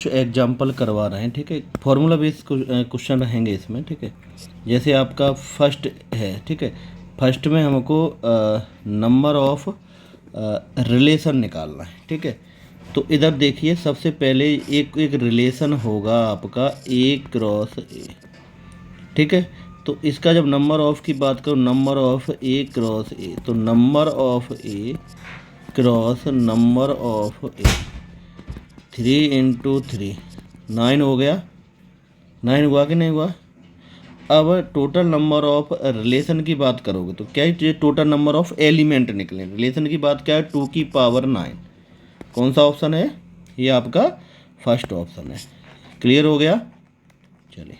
Example करवा रहे हैं, ठीक है। फॉर्मूला बेस्ड क्वेश्चन रहेंगे इसमें, ठीक है। जैसे आपका फर्स्ट है, ठीक है। फर्स्ट में हमको नंबर ऑफ रिलेशन निकालना है, ठीक है। तो इधर देखिए, सबसे पहले एक रिलेशन होगा आपका ए क्रॉस ए, ठीक है। तो इसका जब नंबर ऑफ की बात करो, number of A cross A, तो number of A cross number of A 3 × 3 9 हो गया। 9 हुआ कि नहीं हुआ। अब टोटल नंबर ऑफ रिलेशन की बात करोगे तो क्या है, टोटल नंबर ऑफ एलिमेंट निकले। रिलेशन की बात क्या है, 2⁹ 9। कौन सा ऑप्शन है, ये आपका फर्स्ट ऑप्शन है। क्लियर हो गया। चलिए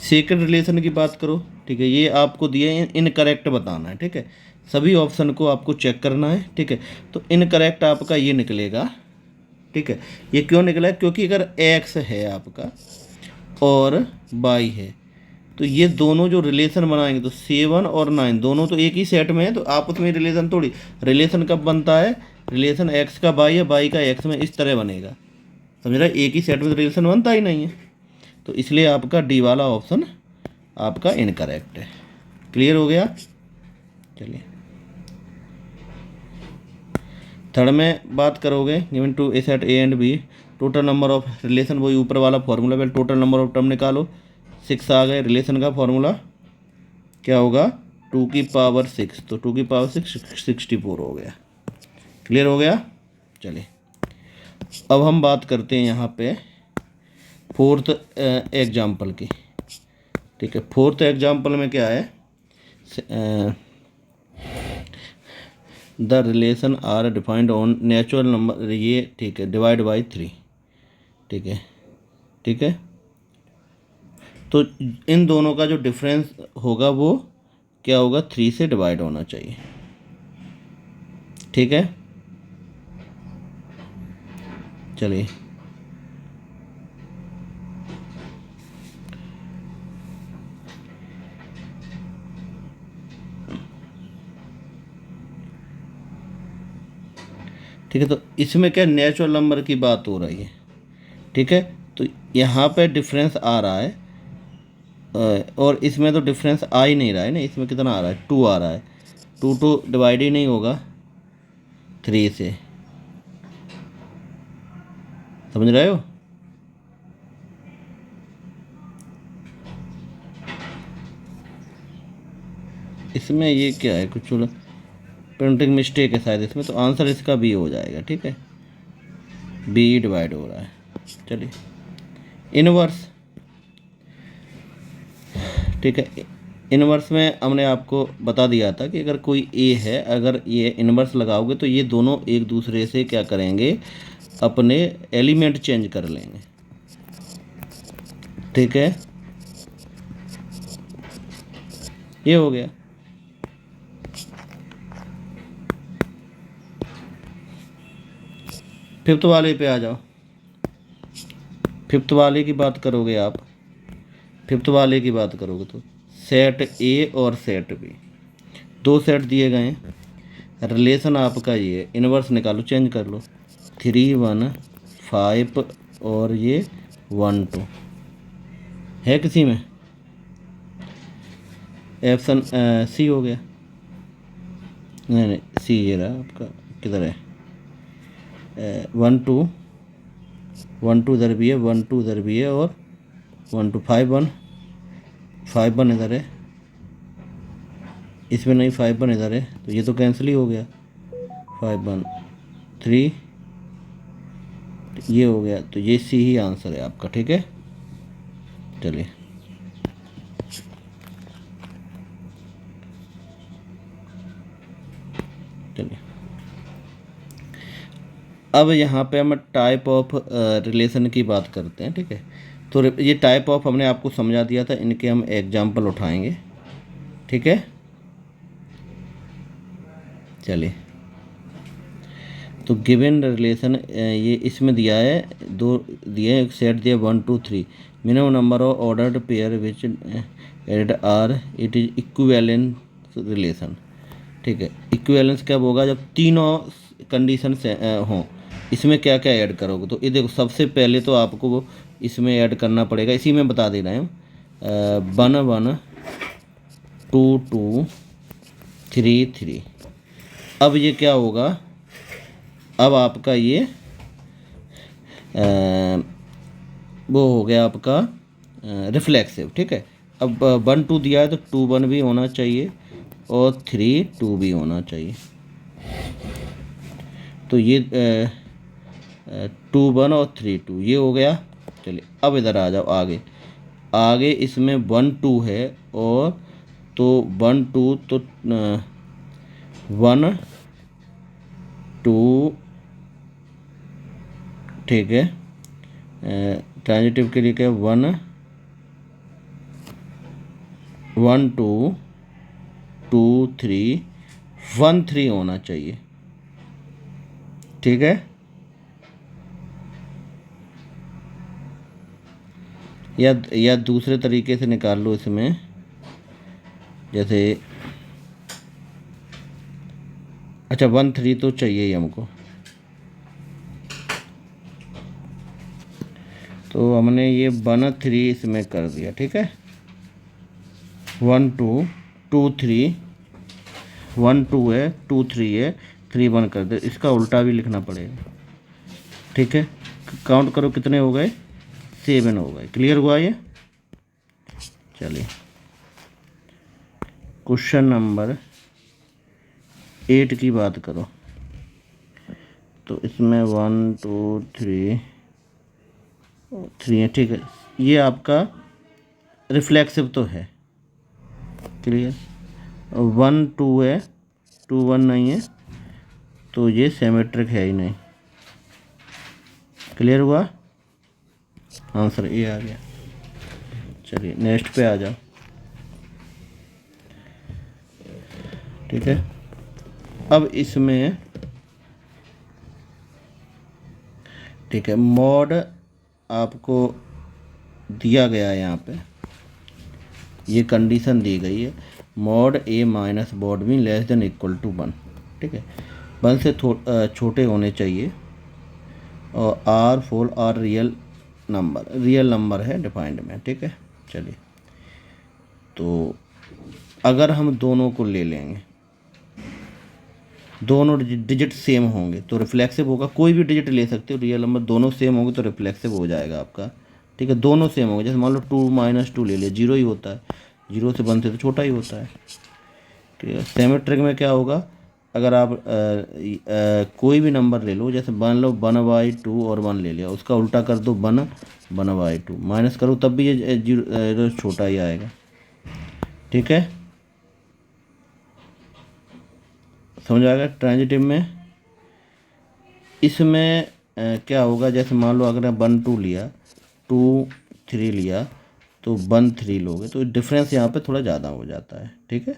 सेकंड रिलेशन की बात करो, ठीक है। ये आपको दिए इनकरेक्ट बताना है, ठीक है। सभी ऑप्शन को आपको चेक करना है, ठीक है। तो इनकरेक्ट आपका ये निकलेगा, ठीक है। ये क्यों निकला है, क्योंकि अगर एक्स है आपका और वाई है तो ये दोनों जो रिलेशन बनाएंगे तो 7 और 9 दोनों तो एक ही सेट में है, तो आपस में रिलेशन थोड़ी। रिलेशन कब बनता है, रिलेशन एक्स का वाई है, वाई का एक्स में, इस तरह बनेगा, समझ रहे। एक ही सेट में तो रिलेशन बनता ही नहीं है, तो इसलिए आपका डी वाला ऑप्शन आपका इनकरेक्ट है। क्लियर हो गया। चलिए थर्ड में बात करोगे, given to a set A and B, total number of relation, वही ऊपर वाला फॉर्मूला, पहले टोटल नंबर ऑफ टर्म निकालो। 6 आ गए। रिलेशन का फॉर्मूला क्या होगा, 2⁶, तो 2⁶ 64 हो गया। क्लियर हो गया। चलिए अब हम बात करते हैं यहाँ पे फोर्थ एग्जाम्पल की, ठीक है। फोर्थ एग्जाम्पल में क्या है, the relation are defined on natural number, ये ठीक है, डिवाइड बाई 3, ठीक है, ठीक है। तो इन दोनों का जो डिफरेंस होगा वो क्या होगा, 3 से डिवाइड होना चाहिए, ठीक है। चलिए ठीक है, तो इसमें क्या नेचुरल नंबर की बात हो रही है, ठीक है। तो यहाँ पे डिफरेंस आ रहा है और इसमें तो डिफरेंस आ ही नहीं रहा है ना। इसमें कितना आ रहा है, 2 आ रहा है। 2 तो डिवाइड ही नहीं होगा 3 से, समझ रहे हो। इसमें ये क्या है, कुछ प्रिंटिंग मिस्टेक है शायद इसमें, तो आंसर इसका बी हो जाएगा, ठीक है। बी डिवाइड हो रहा है। चलिए इनवर्स, ठीक है। इनवर्स में हमने आपको बता दिया था कि अगर कोई ए है, अगर ये इनवर्स लगाओगे तो ये दोनों एक दूसरे से क्या करेंगे, अपने एलिमेंट चेंज कर लेंगे, ठीक है। ये हो गया। फिफ्थ वाले पे आ जाओ। फिफ्थ वाले की बात करोगे आप, फिफ्थ वाले की बात करोगे तो सेट ए और सेट बी, 2 सेट दिए गए हैं। रिलेशन आपका ये इनवर्स निकालो, चेंज कर लो। 3 1 5 और ये 1 2 है किसी में, ऑप्शन सी हो गया। नहीं नहीं, सी ये रहा आपका, किधर है, 1 2 1 2 इधर भी है, 1 2 इधर भी है, और 1 2 5 1 5 1 इधर है, इसमें नहीं, 5 1 इधर है, तो ये तो कैंसिल ही हो गया। 5 1 3 ये हो गया, तो ये सी ही आंसर है आपका, ठीक है। चलिए चलिए अब यहाँ पे हम टाइप ऑफ रिलेशन की बात करते हैं, ठीक है। तो ये टाइप ऑफ हमने आपको समझा दिया था, इनके हम एग्जाम्पल उठाएंगे, ठीक है। चलिए तो गिवन रिलेशन ये इसमें दिया है, 2 दिए, एक सेट दिया 1 2 3, minimum number of ordered pair which add R, it is equivalence relation, ठीक है। इक्विवेलेंस कब होगा, जब तीनों कंडीशन से हों, इसमें क्या क्या ऐड करोगे, तो ये देखो सबसे पहले तो आपको वो इसमें ऐड करना पड़ेगा, इसी में बता दे रहे हैं, 1 1 2 2 3 3। अब ये क्या होगा, अब आपका ये वो हो गया आपका रिफ्लेक्सिव, ठीक है। अब 1 2 दिया है तो 2 1 भी होना चाहिए और 3 2 भी होना चाहिए। तो ये 2 1 और 3 2 ये हो गया। चलिए अब इधर आ जाओ, आगे आगे इसमें 1 2 है, और तो 1 2 तो 1 2, ठीक है। ट्रांजिटिव के लिए क्या, 1 1 2 2 3 1 3 होना चाहिए, ठीक है। या दूसरे तरीके से निकाल लो इसमें, जैसे अच्छा 1 3 तो चाहिए ही हमको, तो हमने ये 1 3 इसमें कर दिया, ठीक है। 1 2 2 3 1 2 है, 2 3 है, 3 1 कर दे। इसका उल्टा भी लिखना पड़ेगा, ठीक है। काउंट करो कितने हो गए, 7 हो गए। क्लियर हुआ ये। चलिए क्वेश्चन नंबर 8 की बात करो, तो इसमें 1 2 3 3 है, ठीक है। ये आपका रिफ्लेक्सिव तो है, क्लियर। 1 2 है, 2 1 नहीं है, तो ये सिमेट्रिक है ही नहीं। क्लियर हुआ, आंसर ए आ गया। चलिए नेक्स्ट पे आ जाओ, ठीक है। अब इसमें ठीक है, मॉड आपको दिया गया है, यहाँ पे ये कंडीशन दी गई है, mod A minus mod B less than equal to 1, ठीक है। 1 से छोटे होने चाहिए, और R for R real number है डिफाइंड में, ठीक है। चलिए तो अगर हम दोनों को ले लेंगे, दोनों डिजिट सेम होंगे तो रिफ्लेक्सिव होगा। कोई भी डिजिट ले सकते हो, रियल नंबर दोनों सेम होंगे तो रिफ्लेक्सिव हो जाएगा आपका, ठीक है। दोनों सेम होंगे, जैसे मान लो 2 - 2 ले लिया, 0 ही होता है, 0 से 1 से तो छोटा ही होता है, ठीक है। सिमेट्रिक में क्या होगा, अगर आप कोई भी नंबर ले लो, जैसे मान लो 1/2 और 1 ले लिया, उसका उल्टा कर दो 1/2, माइनस करो तब भी ये 0 छोटा ही आएगा, ठीक है। समझ आ गया। ट्रांजिटिव में इसमें क्या होगा, जैसे मान लो अगर 1 2 लिया, 2 3 लिया, तो 1 3 लोगे तो डिफरेंस यहाँ पे थोड़ा ज़्यादा हो जाता है, ठीक है।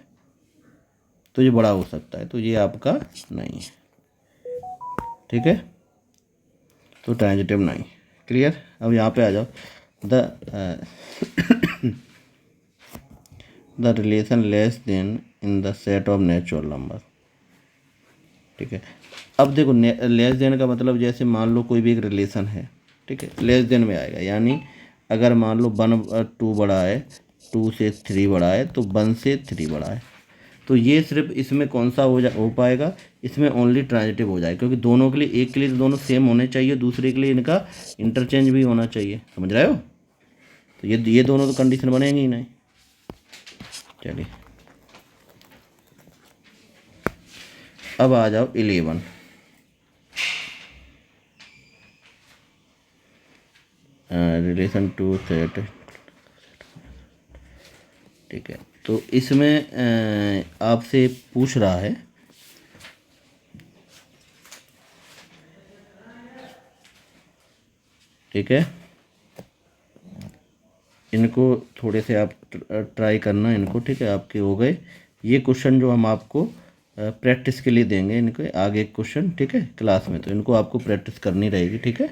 तो ये बड़ा हो सकता है, तो ये आपका नहीं है, ठीक है। तो ट्रांजिटिव नहीं। क्लियर। अब यहाँ पे आ जाओ, the relation less then in the set of natural number, ठीक है। अब देखो लेस देन का मतलब, जैसे मान लो कोई भी एक रिलेशन है, ठीक है, लेस देन में आएगा, यानी अगर मान लो 1 2 बड़ा है, 2 से 3 बड़ा है, तो 1 से 3 बड़ा है, तो ये सिर्फ इसमें कौन सा हो पाएगा, इसमें ओनली ट्रांजिटिव हो जाएगा, क्योंकि दोनों के लिए, एक के लिए तो दोनों सेम होने चाहिए, दूसरे के लिए इनका इंटरचेंज भी होना चाहिए। समझ रहे हो, तो ये दोनों तो कंडीशन बनेंगे ही नहीं। चलिए अब आ जाओ 11, रिलेशन टू सेट, ठीक है। तो इसमें आपसे पूछ रहा है, ठीक है, इनको थोड़े से आप ट्राई करना इनको, ठीक है। आपके हो गए ये क्वेश्चन, जो हम आपको प्रैक्टिस के लिए देंगे इनके आगे क्वेश्चन, ठीक है, क्लास में, तो इनको आपको प्रैक्टिस करनी रहेगी, ठीक है।